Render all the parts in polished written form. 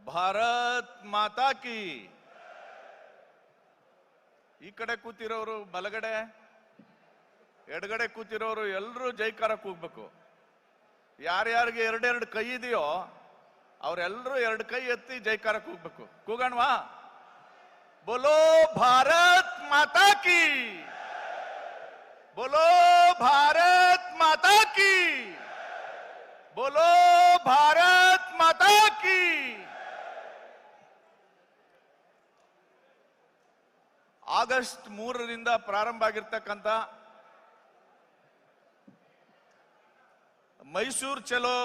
ಭಾರತ್ ಮಾತಾ ಕಿ. ಈ ಕಡೆ ಕೂತಿರೋರು ಬಲಗಡೆ, ಎಡಗಡೆ ಕೂತಿರೋರು ಎಲ್ಲರೂ ಜೈಕಾರ ಕೂಗ್ಬೇಕು. ಯಾರ್ಯಾರಿಗೆ ಎರಡೆರಡು ಕೈ ಇದೆಯೋ ಅವರೆಲ್ಲರೂ ಎರಡು ಕೈ ಎತ್ತಿ ಜೈಕಾರ ಕೂಗ್ಬೇಕು. ಕೂಗಣ್ವಾ? ಬೋಲೋ ಭಾರತ್ ಮಾತಾ ಕಿ, ಬೋಲೋ ಭಾರತ್ ಮಾತಾ ಕಿ, ಬೋಲೋ ಭಾರತ್ ಮಾತಾ ಕಿ. ಆಗಸ್ಟ್ 3ರಿಂದ ಪ್ರಾರಂಭ ಆಗಿರ್ತಕ್ಕಂಥ ಮೈಸೂರು ಚಲೋ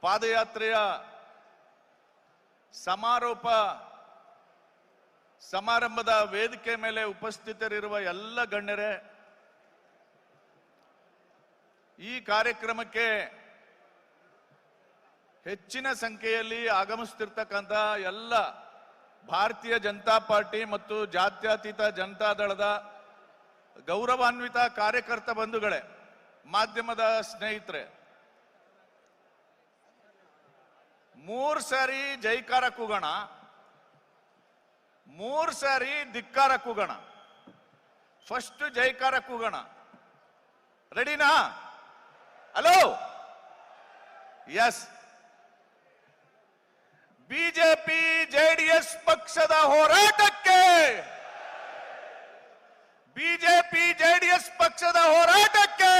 ಪಾದಯಾತ್ರೆಯ ಸಮಾರೋಪ ಸಮಾರಂಭದ ವೇದಿಕೆ ಮೇಲೆ ಉಪಸ್ಥಿತರಿರುವ ಎಲ್ಲ ಗಣ್ಯರೇ, ಈ ಕಾರ್ಯಕ್ರಮಕ್ಕೆ ಹೆಚ್ಚಿನ ಸಂಖ್ಯೆಯಲ್ಲಿ ಆಗಮಿಸುತ್ತಿರ್ತಕ್ಕಂಥ ಎಲ್ಲ ಭಾರತೀಯ ಜನತಾ ಪಾರ್ಟಿ ಮತ್ತು ಜಾತ್ಯತೀತ ಜನತಾ ದಳದ ಗೌರವಾನ್ವಿತ ಕಾರ್ಯಕರ್ತ ಬಂಧುಗಳೇ, ಮಾಧ್ಯಮದ ಸ್ನೇಹಿತರೆ, 3 ಸಾರಿ ಜೈಕಾರ ಕೂಗೋಣ, 3 ಸಾರಿ ಧಿಕ್ಕಾರ ಕೂಗೋಣ. ಫಸ್ಟ್ ಜೈಕಾರ ಕೂಗೋಣ. ರೆಡಿನಾ? Hello, S. ಬಿಜೆಪಿ ಜೆಡಿಎಸ್ ಪಕ್ಷದ ಹೋರಾಟಕ್ಕೆ, ಬಿಜೆಪಿ ಜೆಡಿಎಸ್ ಪಕ್ಷದ ಹೋರಾಟಕ್ಕೆ,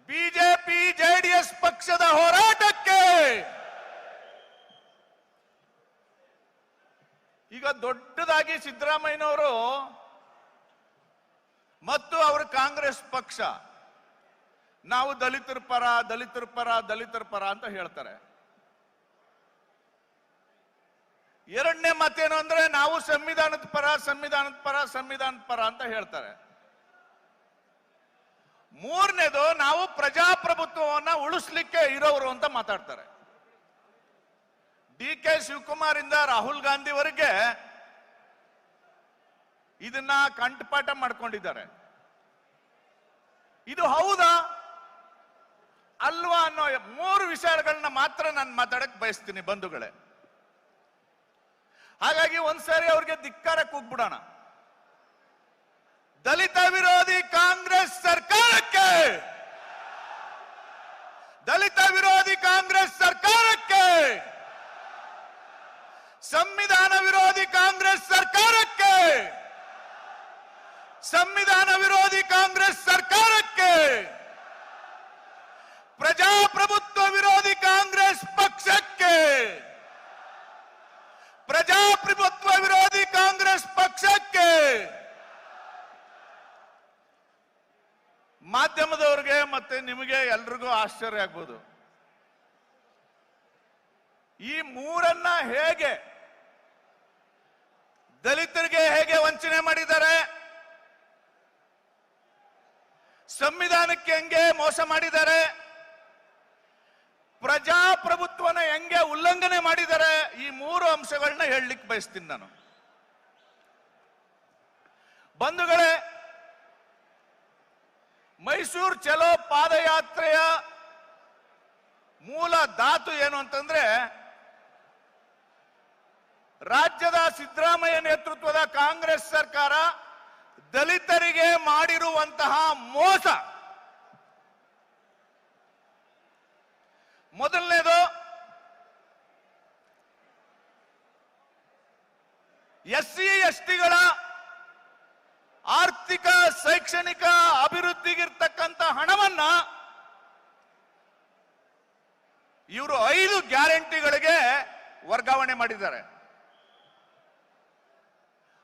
ಬಿಜೆಪಿ ಜೆಡಿಎಸ್ ಪಕ್ಷದ ಹೋರಾಟಕ್ಕೆ. ಈಗ ದೊಡ್ಡದಾಗಿ ಸಿದ್ದರಾಮಯ್ಯನವರು ಮತ್ತು ಅವರ ಕಾಂಗ್ರೆಸ್ ಪಕ್ಷ ನಾವು ದಲಿತರ ಪರ ದಲಿತರ ಪರ ದಲಿತರ ಪರ ಅಂತ ಹೇಳ್ತಾರೆ. ಎರಡನೇ ಮತ್ತೇನು ಅಂದ್ರೆ ನಾವು ಸಂವಿಧಾನದ ಪರ ಸಂವಿಧಾನದ ಪರ ಸಂವಿಧಾನದ ಪರ ಅಂತ ಹೇಳ್ತಾರೆ. ಮೂರನೇದು ನಾವು ಪ್ರಜಾಪ್ರಭುತ್ವವನ್ನ ಉಳಿಸ್ಲಿಕ್ಕೆ ಇರೋರು ಅಂತ ಮಾತಾಡ್ತಾರೆ. ಡಿ ಕೆ ಶಿವಕುಮಾರ್ ಇಂದ ರಾಹುಲ್ ಗಾಂಧಿವರೆಗೆ ಇದನ್ನ ಕಂಠಪಾಠ ಮಾಡ್ಕೊಂಡಿದ್ದಾರೆ. ಇದು ಹೌದಾ ಅಲ್ವಾ ಅನ್ನೋ 3 ವಿಷಯಗಳನ್ನ ಮಾತ್ರ ನಾನು ಮಾತಾಡಕ್ ಬಯಸ್ತೀನಿ ಬಂಧುಗಳೇ. ಹಾಗಾಗಿ ಒಂದ್ಸಾರಿ ಅವ್ರಿಗೆ ಧಿಕ್ಕಾರ ಕೂಗ್ಬಿಡೋಣ. ದಲಿತ ವಿರೋಧಿ ಕಾಂಗ್ರೆಸ್ ಸರ್ಕಾರಕ್ಕೆ, ದಲಿತ ವಿರೋಧಿ ಕಾಂಗ್ರೆಸ್ ಸರ್ಕಾರಕ್ಕೆ, ಸಂವಿಧಾನ ವಿರೋಧಿ ಕಾಂಗ್ರೆಸ್ ಸರ್ಕಾರಕ್ಕೆ, ಸಂವಿಧಾನ ವಿರೋಧಿ ಕಾಂಗ್ರೆಸ್ ಸರ್ಕಾರಕ್ಕೆ, ಪ್ರಜಾಪ್ರಭುತ್ವ ವಿರೋಧಿ ಕಾಂಗ್ರೆಸ್ ಪಕ್ಷಕ್ಕೆ, ಪ್ರಜಾಪ್ರಭುತ್ವ ವಿರೋಧಿ ಕಾಂಗ್ರೆಸ್ ಪಕ್ಷಕ್ಕೆ, ಮಾಧ್ಯಮದವ್ರಿಗೆ ಮತ್ತೆ ನಿಮಗೆ ಎಲ್ರಿಗೂ ಆಶ್ಚರ್ಯ ಆಗ್ಬೋದು. ಈ ಮೂರನ್ನ ಹೇಗೆ ದಲಿತರಿಗೆ ಹೇಗೆ ವಂಚನೆ ಮಾಡಿದ್ದಾರೆ, ಸಂವಿಧಾನಕ್ಕೆ ಹೆಂಗೆ ಮೋಸ ಮಾಡಿದ್ದಾರೆ, ಪ್ರಜಾಪ್ರಭುತ್ವನ ಹೆಂಗೆ ಉಲ್ಲಂಘನೆ ಮಾಡಿದ್ದಾರೆ, ಈ 3 ಅಂಶಗಳನ್ನ ಹೇಳಲಿಕ್ಕೆ ಬಯಸ್ತೀನಿ ನಾನು. ಬಂಧುಗಳೇ, ಮೈಸೂರು ಚಲೋ ಪಾದಯಾತ್ರೆಯ ಮೂಲ ಧಾತು ಏನು ಅಂತಂದ್ರೆ, ರಾಜ್ಯದ ಸಿದ್ದರಾಮಯ್ಯ ನೇತೃತ್ವದ ಕಾಂಗ್ರೆಸ್ ಸರ್ಕಾರ ದಲಿತರಿಗೆ ಮಾಡಿರುವಂತಹ ಮೋಸ. ಮೊದಲನೇದು, SC STಗಳ ಆರ್ಥಿಕ ಶೈಕ್ಷಣಿಕ ಅಭಿವೃದ್ಧಿಗಿರ್ತಕ್ಕಂಥ ಹಣವನ್ನ ಇವರು 5 ಗ್ಯಾರಂಟಿಗಳಿಗೆ ವರ್ಗಾವಣೆ ಮಾಡಿದ್ದಾರೆ.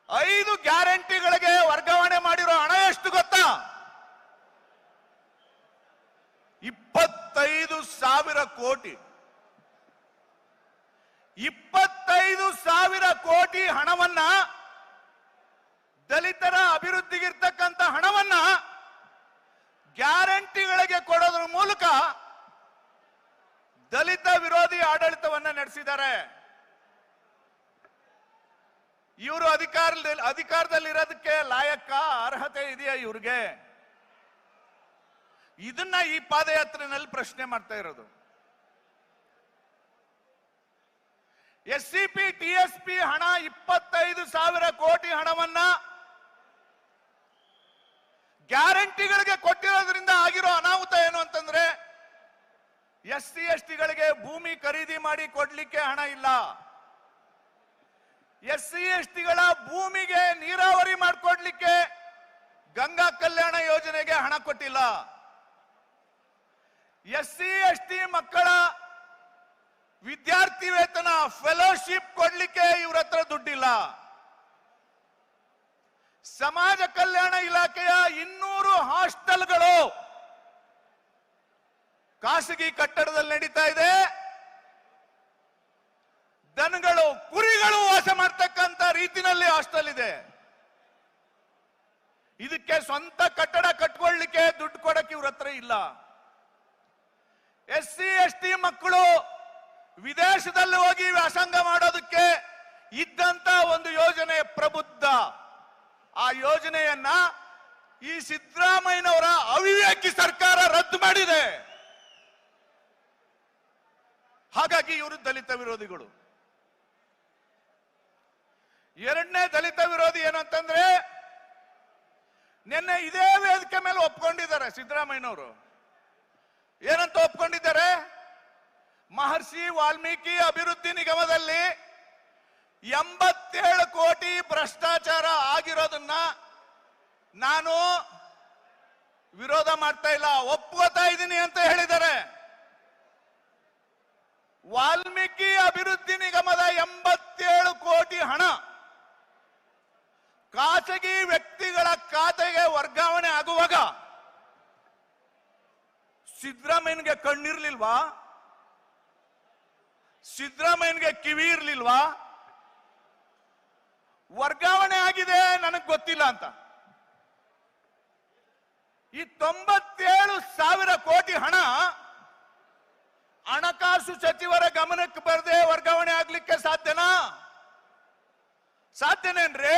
5 ಗ್ಯಾರಂಟಿಗಳಿಗೆ ವರ್ಗಾವಣೆ ಮಾಡಿರೋ ಹಣ ಎಷ್ಟು ಗೊತ್ತಾ? 25,000 ಕೋಟಿ. 25,000 ಕೋಟಿ ಹಣವನ್ನ, ದಲಿತರ ಅಭಿವೃದ್ಧಿಗಿರ್ತಕ್ಕಂಥ ಹಣವನ್ನ ಗ್ಯಾರಂಟಿಗಳಿಗೆ ಕೊಡೋದ್ರ ಮೂಲಕ ದಲಿತ ವಿರೋಧಿ ಆಡಳಿತವನ್ನ ನಡೆಸಿದ್ದಾರೆ. ಇವರು ಅಧಿಕಾರದಲ್ಲಿರೋದಕ್ಕೆ ಲಾಯಕ್ಕ, ಅರ್ಹತೆ ಇದೆಯಾ ಇವ್ರಿಗೆ? ಇದನ್ನ ಈ ಪಾದಯಾತ್ರೆಯಲ್ಲಿ ಪ್ರಶ್ನೆ ಮಾಡ್ತಾ ಇರೋದು. ಎಸ್ಸಿಪಿ ಟಿಎಸ್ಪಿ ಹಣ 25,000 ಕೋಟಿ ಹಣವನ್ನ ಗ್ಯಾರಂಟಿಗಳಿಗೆ ಕೊಟ್ಟಿರೋದ್ರಿಂದ ಆಗಿರೋ ಅನಾಹುತ ಏನು ಅಂತಂದ್ರೆ ಎಸ್ಸಿ ಎಸ್ಟಿಗಳಿಗೆ ಭೂಮಿ ಖರೀದಿ ಮಾಡಿ ಕೊಡ್ಲಿಕ್ಕೆ ಹಣ ಇಲ್ಲ. ಎಸ್ಸಿ ಎಸ್ಟಿಗಳ ಭೂಮಿಗೆ ನೀರಾವರಿ ಮಾಡಿಕೊಡ್ಲಿಕ್ಕೆ ಗಂಗಾ ಕಲ್ಯಾಣ ಯೋಜನೆಗೆ ಹಣ ಕೊಟ್ಟಿಲ್ಲ. ಎಸ್ಸಿ ಎಸ್ಟಿ ಮಕ್ಕಳ ವಿದ್ಯಾರ್ಥಿ ವೇತನ ಫೆಲೋಶಿಪ್ ಕೊಡ್ಲಿಕ್ಕೆ ಇವ್ರ ಹತ್ರ ದುಡ್ಡಿಲ್ಲ. ಸಮಾಜ ಕಲ್ಯಾಣ ಇಲಾಖೆಯ 200 ಹಾಸ್ಟೆಲ್ಗಳು ಖಾಸಗಿ ಕಟ್ಟಡದಲ್ಲಿ ನಡೀತಾ ಇದೆ. ದನಗಳು ಕುರಿಗಳು ವಾಸ ಮಾಡ್ತಕ್ಕಂತ ರೀತಿನಲ್ಲಿ ಹಾಸ್ಟೆಲ್ ಇದೆ. ಇದಕ್ಕೆ ಸ್ವಂತ ಕಟ್ಟಡ ಕಟ್ಕೊಳ್ಳಿಕ್ಕೆ ದುಡ್ಡು ಕೊಡಕ್ಕೆ ಇವ್ರ ಹತ್ರ ಇಲ್ಲ. ಎಸ್ಸಿ ಎಸ್ಟಿ ಮಕ್ಕಳು ವಿದೇಶದಲ್ಲಿ ಹೋಗಿ ವ್ಯಾಸಂಗ ಮಾಡೋದಕ್ಕೆ ಇದ್ದಂತ ಒಂದು ಯೋಜನೆ ಪ್ರಬುದ್ಧ. ಆ ಯೋಜನೆಯನ್ನ ಈ ಸಿದ್ದರಾಮಯ್ಯನವರ ಅವಿವೇಕಿ ಸರ್ಕಾರ ರದ್ದು ಮಾಡಿದೆ. ಹಾಗಾಗಿ ಇವರು ದಲಿತ ವಿರೋಧಿಗಳು. ಎರಡನೇ ದಲಿತ ವಿರೋಧಿ ಏನಂತಂದ್ರೆ ನಿನ್ನೆ ಇದೇ ವೇದಿಕೆ ಮೇಲೆ ಒಪ್ಕೊಂಡಿದ್ದಾರೆ ಸಿದ್ದರಾಮಯ್ಯನವರು. ಏನಂತ ಒಪ್ಕೊಂಡಿದ್ದಾರೆ? ಮಹರ್ಷಿ ವಾಲ್ಮೀಕಿ ಅಭಿವೃದ್ಧಿ ನಿಗಮದಲ್ಲಿ 87 ಕೋಟಿ ಭ್ರಷ್ಟಾಚಾರ ಆಗಿರೋದನ್ನ ನಾನು ವಿರೋಧ ಮಾಡ್ತಾ ಇಲ್ಲ, ಒಪ್ಕೋತಾ ಇದ್ದೀನಿ ಅಂತ ಹೇಳಿದ್ದಾರೆ. ವಾಲ್ಮೀಕಿ ಅಭಿವೃದ್ಧಿ ನಿಗಮದ 87 ಕೋಟಿ ಹಣ ಖಾಸಗಿ ವ್ಯಕ್ತಿಗಳ ಖಾತೆಗೆ ವರ್ಗಾವಣೆ ಆಗುವಾಗ ಸಿದ್ದರಾಮಯ್ಯನಿಗೆ ಕಣ್ಣಿರ್ಲಿಲ್ವಾ? ಸಿದ್ದರಾಮಯ್ಯನಿಗೆ ಕಿವಿ ಇರ್ಲಿಲ್ವಾ? ವರ್ಗಾವಣೆ ಆಗಿದೆ ನನಗೆ ಗೊತ್ತಿಲ್ಲ ಅಂತ. ಈ 97,000 ಕೋಟಿ ಹಣ ಹಣಕಾಸು ಸಚಿವರ ಗಮನಕ್ಕೆ ಬರದೆ ವರ್ಗಾವಣೆ ಆಗ್ಲಿಕ್ಕೆ ಸಾಧ್ಯನಾ? ಸಾಧ್ಯನೇನ್ರಿ?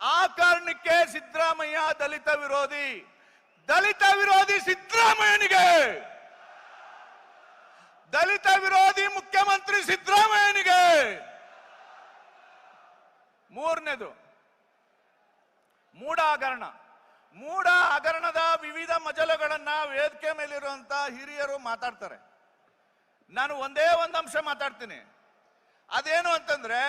ಆ ಕಾರಣಕ್ಕೆ ಸಿದ್ದರಾಮಯ್ಯ ದಲಿತ ವಿರೋಧಿ. ದಲಿತ ವಿರೋಧಿ ಸಿದ್ದರಾಮಯ್ಯನಿಗೆ, ದಲಿತ ವಿರೋಧಿ ಮುಖ್ಯಮಂತ್ರಿ ಸಿದ್ದರಾಮಯ್ಯನಿಗೆ. ಮೂರನೇದು ಮೂಢ ಹಗರಣ. ಮೂಢ ಹಗರಣದ ವಿವಿಧ ಮಜಲುಗಳನ್ನ ವೇದಿಕೆ ಮೇಲಿರುವಂತ ಹಿರಿಯರು ಮಾತಾಡ್ತಾರೆ. ನಾನು ಒಂದೇ ಒಂದು ಅಂಶ ಮಾತಾಡ್ತೀನಿ. ಅದೇನು ಅಂತಂದ್ರೆ,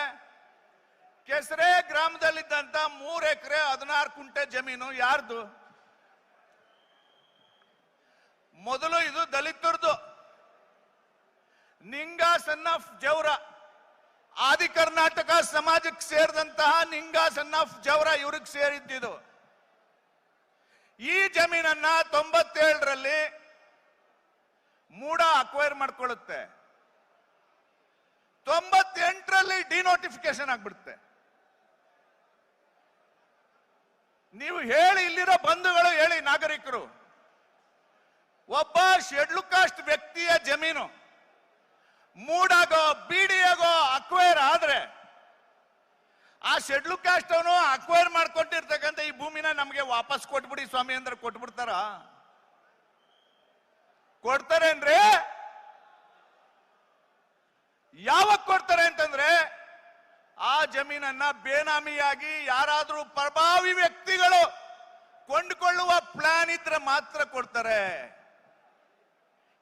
ಕೆಸರೆ ಗ್ರಾಮದಲ್ಲಿದ್ದಂತ 3 ಎಕರೆ 16 ಕುಂಟೆ ಜಮೀನು ಯಾರ್ದು? ಮೊದಲು ಇದು ದಲಿತರದು. ನಿಂಗ ಸನ್ ಆಫ್ ಜವರ, ಆದಿ ಕರ್ನಾಟಕ ಸಮಾಜಕ್ಕೆ ಸೇರಿದಂತಹ ನಿಂಗ ಸನ್ ಆಫ್ ಜವರ ಇವ್ರಿಗೆ ಸೇರಿದ್ದಿದ್ದು. ಈ ಜಮೀನನ್ನ 97ರಲ್ಲಿ ಮೂಡ ಅಕ್ವೈರ್ ಮಾಡ್ಕೊಳ್ಳುತ್ತೆ. 98ರಲ್ಲಿ ಡಿನೋಟಿಫಿಕೇಶನ್ ಆಗ್ಬಿಡುತ್ತೆ. ನೀವು ಹೇಳಿ, ಇಲ್ಲಿರೋ ಬಂಧುಗಳು ಹೇಳಿ, ನಾಗರಿಕರು, ಒಬ್ಬ ಶೆಡ್ಯೂಲ್ ಕಾಸ್ಟ್ ವ್ಯಕ್ತಿಯ ಜಮೀನು ಮೂಡಾಗೋ ಬಿಡಿಯಾಗೋ ಅಕ್ವೈರ್ ಆದ್ರೆ ಆ ಶೆಡ್ಯೂಲ್ ಕಾಸ್ಟ್ ಅವನು ಅಕ್ವೈರ್ ಮಾಡ್ಕೊಂಡಿರ್ತಕ್ಕಂಥ ಈ ಭೂಮಿನ ನಮಗೆ ವಾಪಸ್ ಕೊಟ್ಬಿಡಿ ಸ್ವಾಮಿ ಅಂದ್ರೆ ಕೊಟ್ಬಿಡ್ತಾರ? ಕೊಡ್ತಾರೇನ್ರಿ? ಯಾವಾಗ ಕೊಡ್ತಾರೆ ಅಂತಂದ್ರೆ, ಆ ಜಮೀನನ್ನ ಬೇನಾಮಿಯಾಗಿ ಯಾರಾದ್ರೂ ಪ್ರಭಾವಿ ವ್ಯಕ್ತಿಗಳು ಕೊಂಡುಕೊಳ್ಳುವ ಪ್ಲಾನ್ ಇದ್ರೆ ಮಾತ್ರ ಕೊಡ್ತಾರೆ.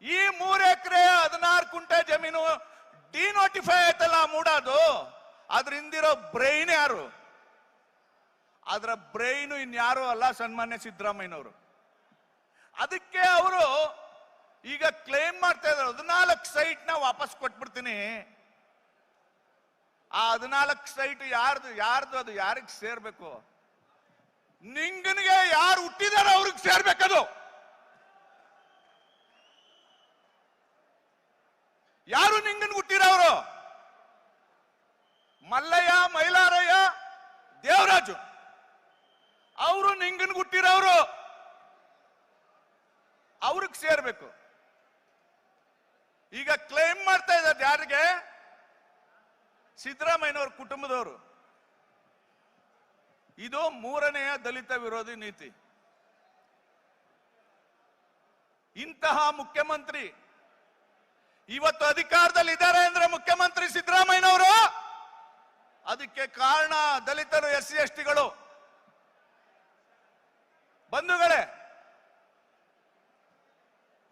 ಈ 3 ಎಕರೆ 16 ಕುಂಟೆ ಜಮೀನು ಡಿನೋಟಿಫೈ ಆಯ್ತಲ್ಲ ಮೂಡೋದು, ಅದ್ರ ಹಿಂದಿರೋ ಬ್ರೈನ್ ಯಾರು? ಅದರ ಬ್ರೈನು ಇನ್ಯಾರು ಅಲ್ಲ, ಸನ್ಮಾನ್ಯ ಸಿದ್ದರಾಮಯ್ಯನವರು. ಅದಕ್ಕೆ ಅವರು ಈಗ ಕ್ಲೇಮ್ ಮಾಡ್ತಾ ಇದ್ದಾರೆ, 14 ಸೈಟ್ ನ ವಾಪಸ್ ಕೊಟ್ಬಿಡ್ತೀನಿ. ಆ 14 ಸೈಟ್ ಯಾರ್ದು ಅದು ಯಾರಿಗೆ ಸೇರ್ಬೇಕು? ನಿಂಗನಿಗೆ ಯಾರು ಹುಟ್ಟಿದಾರ ಅವ್ರಿಗೆ ಸೇರ್ಬೇಕದು. ಯಾರು ನಿಂಗನ್ ಹುಟ್ಟಿರವರು? ಮಲ್ಲಯ್ಯ, ಮೈಲಾರಯ್ಯ, ದೇವರಾಜು ಅವರು ನಿಂಗನ್ ಹುಟ್ಟಿರವರು, ಅವ್ರಿಗೆ ಸೇರ್ಬೇಕು. ಈಗ ಕ್ಲೈಮ್ ಮಾಡ್ತಾ ಇದ್ದಾರೆ ಯಾರಿಗೆ? ಸಿದ್ದರಾಮಯ್ಯನವ್ರ ಕುಟುಂಬದವರು. ಇದು 3ನೆಯ ದಲಿತ ವಿರೋಧಿ ನೀತಿ. ಇಂತಹ ಮುಖ್ಯಮಂತ್ರಿ ಇವತ್ತು ಅಧಿಕಾರದಲ್ಲಿ ಇದ್ದಾರೆ ಅಂದ್ರೆ ಮುಖ್ಯಮಂತ್ರಿ ಅದಕ್ಕೆ ಕಾರಣ ದಲಿತರು, SC, ST ಗಳು. ಬಂಧುಗಳೇ,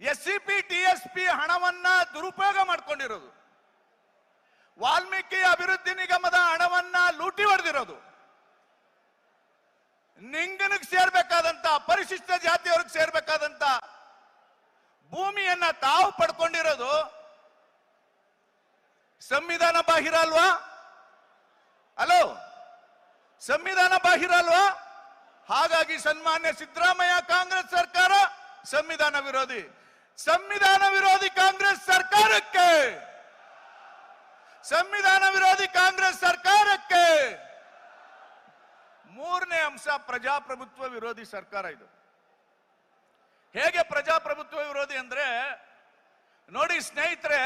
SCP, TSP ಹಣವನ್ನ ದುರುಪಯೋಗ ಮಾಡ್ಕೊಂಡಿರೋದು, ವಾಲ್ಮೀಕಿ ಅಭಿವೃದ್ಧಿ ನಿಗಮದ ಹಣವನ್ನ ಲೂಟಿ ಹೊಡೆದಿರೋದು, ನಿಂಗನಿಗೆ ಸೇರ್ಬೇಕಾದಂತ, ಪರಿಶಿಷ್ಟ ಜಾತಿಯವ್ರಿಗೆ ಸೇರ್ಬೇಕಾದಂತ ಭೂಮಿಯನ್ನ ತಾವು ಪಡ್ಕೊಂಡಿರೋದು ಸಂವಿಧಾನ ಬಾಹಿರ ಅಲ್ವಾ? ಹಲೋ, ಸಂವಿಧಾನ ಬಾಹಿರ ಅಲ್ವಾ? ಹಾಗಾಗಿ ಸನ್ಮಾನ್ಯ ಸಿದ್ದರಾಮಯ್ಯ ಕಾಂಗ್ರೆಸ್ ಸರ್ಕಾರ ಸಂವಿಧಾನ ವಿರೋಧಿ. ಸಂವಿಧಾನ ವಿರೋಧಿ ಕಾಂಗ್ರೆಸ್ ಸರ್ಕಾರಕ್ಕೆ, ಸಂವಿಧಾನ ವಿರೋಧಿ ಕಾಂಗ್ರೆಸ್ ಸರ್ಕಾರಕ್ಕೆ. ಮೂರನೇ ಅಂಶ, ಪ್ರಜಾಪ್ರಭುತ್ವ ವಿರೋಧಿ ಸರ್ಕಾರ ಇದು. ಹೇಗೆ ಪ್ರಜಾಪ್ರಭುತ್ವ ವಿರೋಧಿ ಅಂದ್ರೆ, ನೋಡಿ ಸ್ನೇಹಿತರೆ,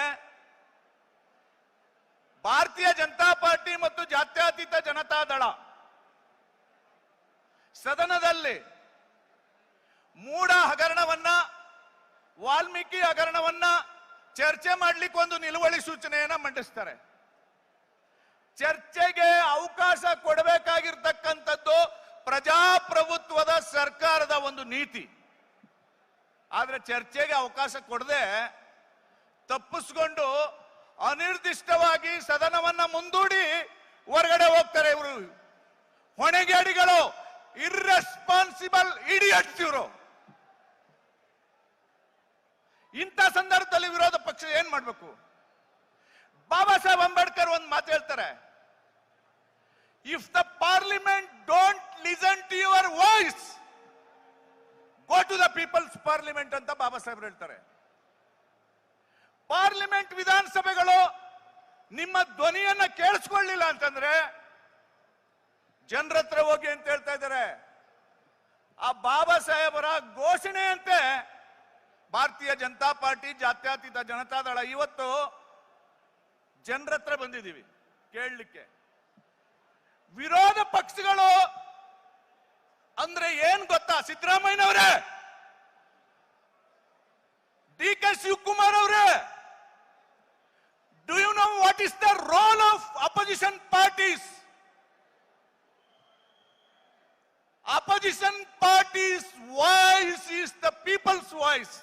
ಭಾರತೀಯ ಜನತಾ ಪಾರ್ಟಿ ಮತ್ತು ಜಾತ್ಯತೀತ ಜನತಾ ದಳ ಸದನದಲ್ಲಿ ಮೂಡ ಹಗರಣವನ್ನ, ವಾಲ್ಮೀಕಿ ಹಗರಣವನ್ನ ಚರ್ಚೆ ಮಾಡ್ಲಿಕ್ಕೆ ಒಂದು ನಿಲುವಳಿ ಸೂಚನೆಯನ್ನ ಮಂಡಿಸ್ತಾರೆ. ಚರ್ಚೆಗೆ ಅವಕಾಶ ಕೊಡಬೇಕಾಗಿರ್ತಕ್ಕಂಥದ್ದು ಪ್ರಜಾಪ್ರಭುತ್ವದ ಸರ್ಕಾರದ ಒಂದು ನೀತಿ. ಆದ್ರೆ ಚರ್ಚೆಗೆ ಅವಕಾಶ ಕೊಡದೆ ತಪ್ಪಿಸ್ಕೊಂಡು ಅನಿರ್ದಿಷ್ಟವಾಗಿ ಸದನವನ್ನ ಮುಂದೂಡಿ ಹೊರಗಡೆ ಹೋಗ್ತಾರೆ ಇವರು. ಹೊಣೆಗೇಡಿಗಳು, ಇರ್ರೆಸ್ಪಾನ್ಸಿಬಲ್ ಇಡಿಯಟ್ಸ್ ಇವರು. ಇಂಥ ಸಂದರ್ಭದಲ್ಲಿ ವಿರೋಧ ಪಕ್ಷ ಏನ್ ಮಾಡ್ಬೇಕು? ಬಾಬಾ ಸಾಹೇಬ್ ಅಂಬೇಡ್ಕರ್ ಒಂದು ಮಾತು ಹೇಳ್ತಾರೆ, if the parliament don't listen to your voice, go to the people's parliament ಅಂತ ಬಾಬಾ ಸಾಹೇಬ್ ಹೇಳ್ತಾರೆ. ಪಾರ್ಲಿಮೆಂಟ್, ವಿಧಾನಸಭೆಗಳು ನಿಮ್ಮ ಧ್ವನಿಯನ್ನ ಕೇಳಿಸ್ಕೊಳ್ಳಿಲ್ಲ ಅಂತಂದ್ರೆ ಜನರ ಹತ್ರ ಹೋಗಿ ಅಂತ ಹೇಳ್ತಾ ಇದ್ದಾರೆ. ಆ ಬಾಬಾ ಸಾಹೇಬರ ಘೋಷಣೆಯಂತೆ ಭಾರತೀಯ ಜನತಾ ಪಾರ್ಟಿ, ಜಾತ್ಯತೀತ ಜನತಾದಳ ಇವತ್ತು ಜನರ ಹತ್ರ ಬಂದಿದ್ದೀವಿ ಕೇಳಲಿಕ್ಕೆ. ವಿರೋಧ ಪಕ್ಷಗಳು ಅಂದ್ರೆ ಏನ್ ಗೊತ್ತಾ ಸಿದ್ದರಾಮಯ್ಯನವರೇ, DK ಶಿವಕುಮಾರ್ ಅವರೇ, do you know what is the role of opposition parties? Opposition parties' voice is the people's voice.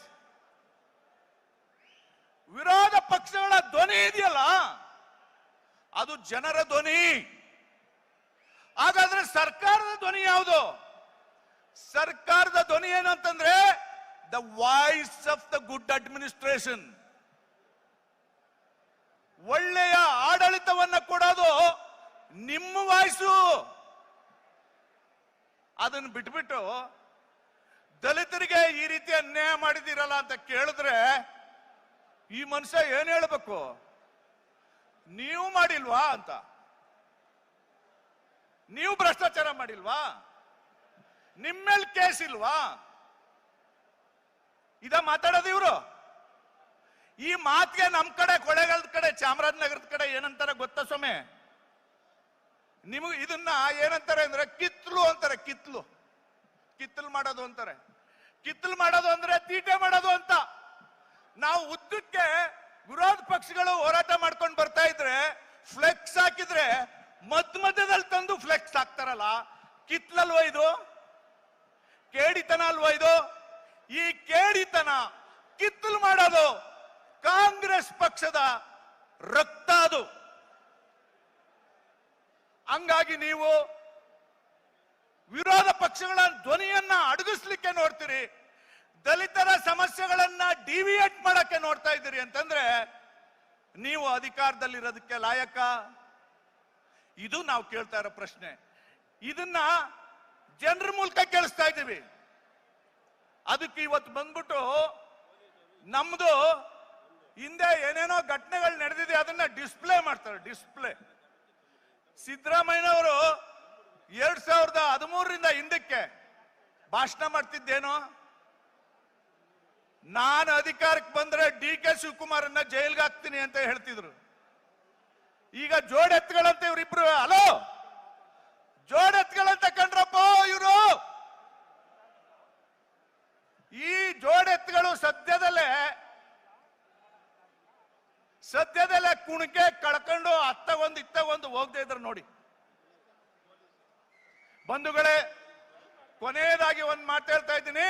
ವಿರೋಧ ಪಕ್ಷಗಳ ಧ್ವನಿ ಇದೆಯಲ್ಲ, ಅದು ಜನರ ಧ್ವನಿ. ಹಾಗಾದ್ರೆ ಸರ್ಕಾರದ ಧ್ವನಿ ಯಾವುದು? ಸರ್ಕಾರದ ಧ್ವನಿ ಏನು ಅಂತಂದ್ರೆ the voice of the good administration. ಒಳ್ಳೆಯ ಆಡಳಿತವನ್ನ ಕೊಡೋದು ನಿಮ್ಮ ವಾಯ್ಸು. ಅದನ್ನು ಬಿಟ್ಬಿಟ್ಟು ದಲಿತರಿಗೆ ಈ ರೀತಿ ಅನ್ಯಾಯ ಮಾಡಿದಿರಲ್ಲ ಅಂತ ಕೇಳಿದ್ರೆ ಈ ಮನುಷ್ಯ ಏನ್ ಹೇಳ್ಬೇಕು? ನೀವು ಮಾಡಿಲ್ವಾ ಅಂತ, ನೀವು ಭ್ರಷ್ಟಾಚಾರ ಮಾಡಿಲ್ವಾ, ನಿಮ್ಮೇಲ್ ಕೇಸ್ ಇಲ್ವಾ? ಇದ ಮಾತಾಡೋದು ಇವರು. ಈ ಮಾತಿಗೆ ನಮ್ ಕಡೆ, ಕೊಳ್ಳೇಗಾಲದ ಕಡೆ, ಚಾಮರಾಜನಗರದ ಕಡೆ ಏನಂತಾರೆ ಗೊತ್ತಾ ಸ್ವಾಮಿ? ನಿಮಗೆ ಇದನ್ನ ಏನಂತಾರೆ ಅಂದ್ರೆ ಕಿತ್ಲು ಅಂತಾರೆ. ಕಿತ್ತಲು ಮಾಡೋದು ಅಂತಾರೆ. ಕಿತ್ತಲು ಮಾಡೋದು ಅಂದ್ರೆ ತೀಟೆ ಮಾಡೋದು ಅಂತ. ನಾವು ಉದ್ದಕ್ಕೆ ವಿರೋಧ ಪಕ್ಷಗಳು ಹೋರಾಟ ಮಾಡ್ಕೊಂಡು ಬರ್ತಾ ಇದ್ರೆ ಫ್ಲೆಕ್ಸ್ ಹಾಕಿದ್ರೆ ಮಧ್ಯದಲ್ಲಿ ತಂದು ಫ್ಲೆಕ್ಸ್ ಹಾಕ್ತಾರಲ್ಲ, ಕಿತ್ಲಲ್ವ ಇದು? ಕೇಡಿತನ ಅಲ್ವಾ ಇದು? ಈ ಕೇಡಿತನ, ಕಿತ್ತಲು ಮಾಡೋದು ಕಾಂಗ್ರೆಸ್ ಪಕ್ಷದ ರಕ್ತ ಅದು. ಹಂಗಾಗಿ ನೀವು ವಿರೋಧ ಪಕ್ಷಗಳ ಧ್ವನಿಯನ್ನ ಅಡಗಿಸ್ಲಿಕ್ಕೆ ನೋಡ್ತೀರಿ, ದಲಿತರ ಸಮಸ್ಯೆಗಳನ್ನ ಡಿವಿಯೇಟ್ ಮಾಡಕ್ಕೆ ನೋಡ್ತಾ ಇದ್ದೀರಿ ಅಂತಂದ್ರೆ ನೀವು ಅಧಿಕಾರದಲ್ಲಿರೋದಕ್ಕೆ ಲಾಯಕ? ಇದು ನಾವು ಕೇಳ್ತಾ ಇರೋ ಪ್ರಶ್ನೆ. ಇದನ್ನ ಜನರ ಮೂಲಕ ಕೇಳಿಸ್ತಾ ಇದ್ದೀವಿ. ಅದಕ್ಕೆ ಇವತ್ತು ಬಂದ್ಬಿಟ್ಟು ನಮ್ದು ಹಿಂದೆ ಏನೇನೋ ಘಟನೆಗಳು ನಡೆದಿದೆ ಅದನ್ನ ಡಿಸ್ಪ್ಲೇ ಮಾಡ್ತಾರೆ. ಡಿಸ್ಪ್ಲೇ ಸಿದ್ದರಾಮಯ್ಯನವರು 2013ರಿಂದ ಹಿಂದಕ್ಕೆ ಭಾಷಣ ಮಾಡ್ತಿದ್ದೇನು, ನಾನು ಅಧಿಕಾರಕ್ಕೆ ಬಂದ್ರೆ DK ಶಿವಕುಮಾರನ್ನ ಜೈಲ್ಗೆ ಹಾಕ್ತೀನಿ ಅಂತ ಹೇಳ್ತಿದ್ರು. ಈಗ ಜೋಡೆತ್ಗಳಂತ ಇವರಿಬ್ರು, ಹಲೋ ಜೋಡೆತ್ಗಳಂತ ಕಂಡ್ರಪ್ಪ ಇವರು. ಈ ಜೋಡೆತ್ಗಳು ಸದ್ಯದಲ್ಲೇ ಕುಣಿಕೆ ಕಳ್ಕೊಂಡು ಅತ್ತಗೊಂದು ಇತ್ತಗೊಂದು ಹೋಗದೆ ಇದ್ರು ನೋಡಿ. ಬಂಧುಗಳೇ, ಕೊನೆಯದಾಗಿ ಒಂದು ಮಾತು ಹೇಳ್ತಾ ಇದ್ದೀನಿ.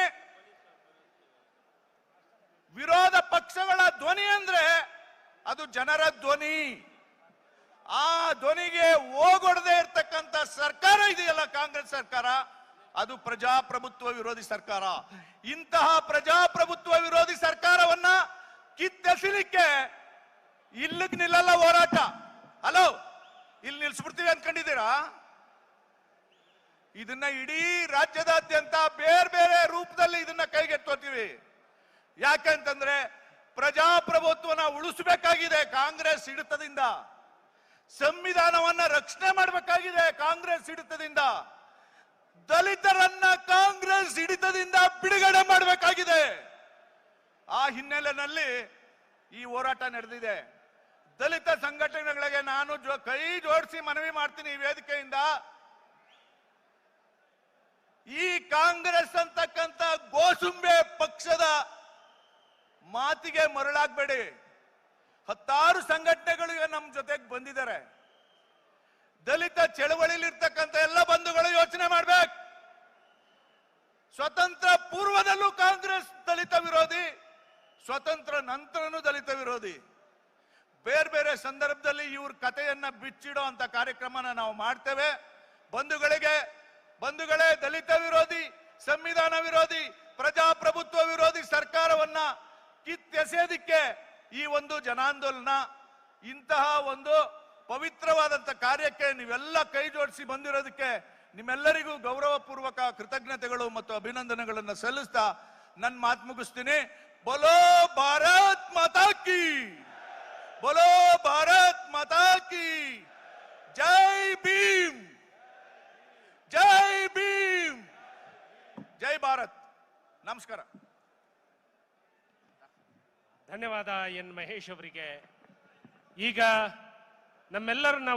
ವಿರೋಧ ಪಕ್ಷಗಳ ಧ್ವನಿ ಅಂದ್ರೆ ಅದು ಜನರ ಧ್ವನಿ. ಆ ಧ್ವನಿಗೆ ಹೋಗೊಡದೆ ಇರ್ತಕ್ಕಂಥ ಸರ್ಕಾರ ಇದೆಯಲ್ಲ ಕಾಂಗ್ರೆಸ್ ಸರ್ಕಾರ, ಅದು ಪ್ರಜಾಪ್ರಭುತ್ವ ವಿರೋಧಿ ಸರ್ಕಾರ. ಇಂತಹ ಪ್ರಜಾಪ್ರಭುತ್ವ ವಿರೋಧಿ ಸರ್ಕಾರವನ್ನ ಕಿತ್ತೆಸಲಿಕ್ಕೆ ಇಲ್ಲಿಗೆ ನಿಲ್ಲಲ್ಲ ಹೋರಾಟ. ಹಲೋ, ಇಲ್ಲಿ ನಿಲ್ಸ್ಬಿಡ್ತೀವಿ ಅನ್ಕೊಂಡಿದ್ದೀರಾ? ಇದನ್ನ ಇಡೀ ರಾಜ್ಯದಾದ್ಯಂತ ಬೇರೆ ಬೇರೆ ರೂಪದಲ್ಲಿ ಇದನ್ನ ಕೈಗೆತ್ತೋತೀವಿ. ಯಾಕೆಂತಂದ್ರೆ ಪ್ರಜಾಪ್ರಭುತ್ವನ ಉಳಿಸಬೇಕಾಗಿದೆ ಕಾಂಗ್ರೆಸ್ ಹಿಡಿತದಿಂದ. ಸಂವಿಧಾನವನ್ನ ರಕ್ಷಣೆ ಮಾಡಬೇಕಾಗಿದೆ ಕಾಂಗ್ರೆಸ್ ಹಿಡಿತದಿಂದ. ದಲಿತರನ್ನ ಕಾಂಗ್ರೆಸ್ ಹಿಡಿತದಿಂದ ಬಿಡುಗಡೆ ಮಾಡಬೇಕಾಗಿದೆ. ಆ ಹಿನ್ನೆಲೆಯಲ್ಲಿ ಈ ಹೋರಾಟ ನಡೆದಿದೆ. ದಲಿತ ಸಂಘಟನೆಗಳಿಗೆ ನಾನು ಕೈ ಜೋಡಿಸಿ ಮನವಿ ಮಾಡ್ತೀನಿ ಈ ವೇದಿಕೆಯಿಂದ. ಈ ಕಾಂಗ್ರೆಸ್ ಅಂತಕ್ಕಂಥ ಗೋಸುಂಬೆ ಪಕ್ಷದ ಮಾತಿಗೆ ಮರಳಾಗಬೇಡಿ. 10 ಸಂಘಟನೆಗಳು ನಮ್ಮ ಜೊತೆಗೆ ಬಂದಿದ್ದಾರೆ. ದಲಿತ ಚಳವಳಿಲಿರ್ತಕ್ಕಂಥ ಎಲ್ಲ ಬಂಧುಗಳು ಯೋಚನೆ ಮಾಡ್ಬೇಕು. ಸ್ವತಂತ್ರ ಪೂರ್ವದಲ್ಲೂ ಕಾಂಗ್ರೆಸ್ ದಲಿತ ವಿರೋಧಿ, ಸ್ವತಂತ್ರ ನಂತರನೂ ದಲಿತ ವಿರೋಧಿ. ಬೇರೆ ಬೇರೆ ಸಂದರ್ಭದಲ್ಲಿ ಇವ್ರ ಕಥೆಯನ್ನ ಬಿಚ್ಚಿಡೋ ಅಂತ ಕಾರ್ಯಕ್ರಮನ ನಾವು ಮಾಡ್ತೇವೆ. ಬಂಧುಗಳೇ, ದಲಿತ ವಿರೋಧಿ, ಸಂವಿಧಾನ ವಿರೋಧಿ, ಪ್ರಜಾಪ್ರಭುತ್ವ ವಿರೋಧಿ ಸರ್ಕಾರವನ್ನ ಕಿತ್ತೆಸೆಯೋದಿಕ್ಕೆ ಈ ಒಂದು ಜನಾಂದೋಲನ, ಇಂತಹ ಒಂದು ಪವಿತ್ರವಾದಂತ ಕಾರ್ಯಕ್ಕೆ ನೀವೆಲ್ಲ ಕೈ ಜೋಡಿಸಿ ಬಂದಿರೋದಕ್ಕೆ ನಿಮ್ಮೆಲ್ಲರಿಗೂ ಗೌರವಪೂರ್ವಕ ಕೃತಜ್ಞತೆಗಳು ಮತ್ತು ಅಭಿನಂದನೆಗಳನ್ನು ಸಲ್ಲಿಸ್ತಾ ನನ್ನ ಮಾತು ಮುಗಿಸ್ತೀನಿ. ಬೋಲೋ ಭಾರತ್ ಮಾತಾ ಕಿ, ಬೋಲೋ ಭಾರತ್ ಮಾತಾ ಕಿ, ಜೈ ಭೀಮ್, ಜೈ ಭೀಮ್, ಜೈ ಭಾರತ್. ನಮಸ್ಕಾರ. ಧನ್ಯವಾದ ಎನ್ ಮಹೇಶ್ ಅವರಿಗೆ. ಈಗ ನಮ್ಮೆಲ್ಲರನ್ನ